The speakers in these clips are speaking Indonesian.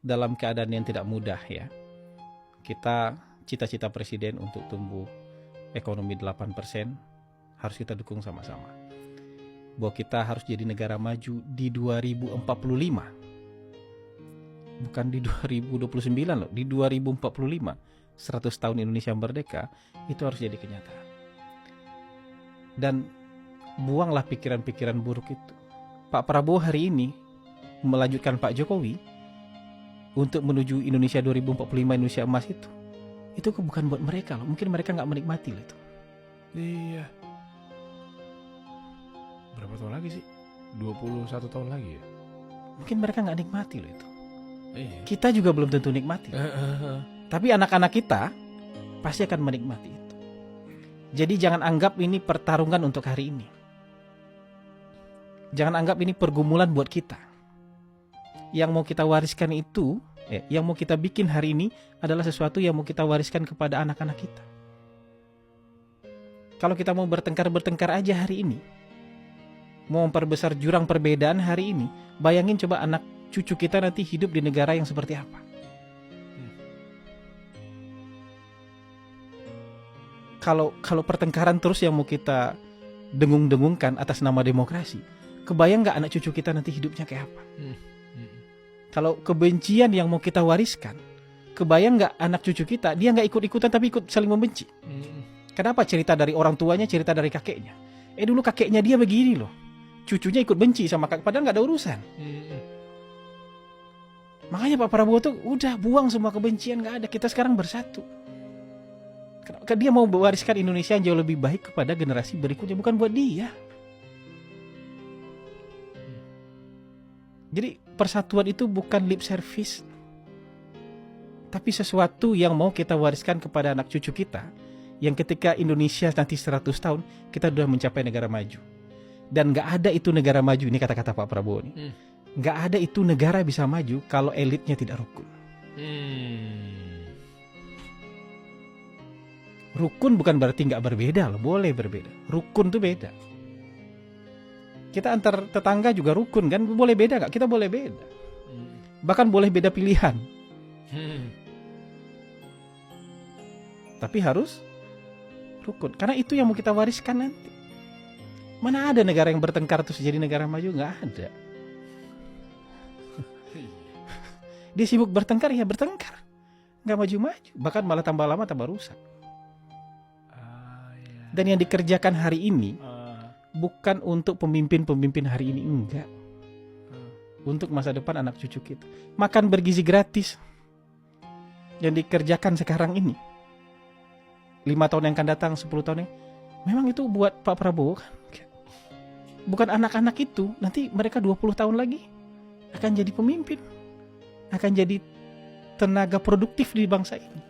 dalam keadaan yang tidak mudah ya. Kita cita-cita presiden untuk tumbuh ekonomi 8% harus kita dukung sama-sama. Bahwa kita harus jadi negara maju di 2045. Bukan di 2029 loh, di 2045. 100 tahun Indonesia merdeka, itu harus jadi kenyataan. Dan buanglah pikiran-pikiran buruk itu. Pak Prabowo hari ini melanjutkan Pak Jokowi untuk menuju Indonesia 2045, Indonesia emas itu bukan buat mereka loh. Mungkin mereka nggak menikmati loh itu. Iya. Berapa tahun lagi sih? 21 tahun lagi ya? Mungkin mereka nggak nikmati loh itu. Iya. Kita juga belum tentu nikmati. Tapi anak-anak kita pasti akan menikmati itu. Jadi jangan anggap ini pertarungan untuk hari ini. Jangan anggap ini pergumulan buat kita. Yang mau kita wariskan itu, yang mau kita bikin hari ini adalah sesuatu yang mau kita wariskan kepada anak-anak kita. Kalau kita mau bertengkar aja hari ini, mau memperbesar jurang perbedaan hari ini, bayangin coba anak cucu kita nanti hidup di negara yang seperti apa. Kalau pertengkaran terus yang mau kita dengung-dengungkan atas nama demokrasi, kebayang nggak anak cucu kita nanti hidupnya kayak apa? Kalau kebencian yang mau kita wariskan, kebayang nggak anak cucu kita, dia nggak ikut-ikutan tapi ikut saling membenci. Kenapa? Cerita dari orang tuanya, cerita dari kakeknya. Dulu kakeknya dia begini loh, cucunya ikut benci sama kakek, padahal nggak ada urusan. Makanya Pak Prabowo tuh udah buang semua kebencian, nggak ada. Kita sekarang bersatu. Karena dia mau mewariskan Indonesia yang jauh lebih baik kepada generasi berikutnya, bukan buat dia. Jadi persatuan itu bukan lip service, tapi sesuatu yang mau kita wariskan kepada anak cucu kita, yang ketika Indonesia nanti 100 tahun, kita sudah mencapai negara maju. Dan gak ada itu negara maju, ini kata-kata Pak Prabowo nih. Gak ada itu negara bisa maju kalau elitnya tidak rukun. Rukun bukan berarti gak berbeda loh, boleh berbeda. Rukun tuh beda. Kita antar tetangga juga rukun kan, boleh beda gak? Kita boleh beda. Bahkan boleh beda pilihan. Tapi harus rukun, karena itu yang mau kita wariskan nanti. Mana ada negara yang bertengkar terus jadi negara maju? Nggak ada. Dia sibuk bertengkar, ya bertengkar, nggak maju-maju, bahkan malah tambah lama tambah rusak. Dan yang dikerjakan hari ini bukan untuk pemimpin-pemimpin hari ini, enggak. Untuk masa depan anak cucu kita. Makan bergizi gratis yang dikerjakan sekarang ini, 5 tahun yang akan datang, 10 tahun yang, memang itu buat Pak Prabowo kan? Bukan anak-anak itu, nanti mereka 20 tahun lagi akan jadi pemimpin, akan jadi tenaga produktif di bangsa ini,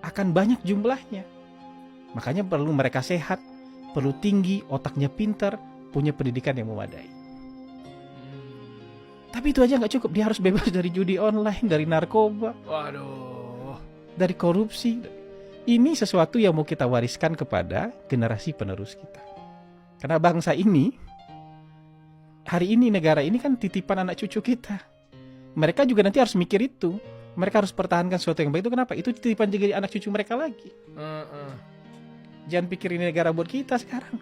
akan banyak jumlahnya. Makanya perlu mereka sehat, perlu tinggi, otaknya pintar, punya pendidikan yang memadai. Tapi itu aja nggak cukup, dia harus bebas dari judi online, dari narkoba, dari korupsi. Ini sesuatu yang mau kita wariskan kepada generasi penerus kita. Karena bangsa ini, hari ini negara ini kan titipan anak cucu kita. Mereka juga nanti harus mikir itu. Mereka harus pertahankan sesuatu yang baik itu. Kenapa? Itu titipan jadi anak cucu mereka lagi. Jangan pikir ini negara buat kita sekarang.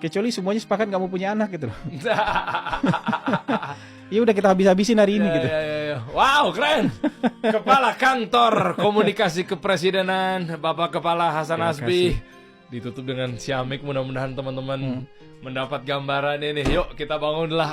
Kecuali semuanya sepakat gak mau punya anak gitu loh. Ya udah kita habis-habisin hari ini gitu. Wow, keren. Kepala Kantor Komunikasi Kepresidenan Bapak Kepala Hasan Hasbi. Ditutup dengan ciamik, mudah-mudahan teman-teman mendapat gambaran ini. Yuk kita bangunlah.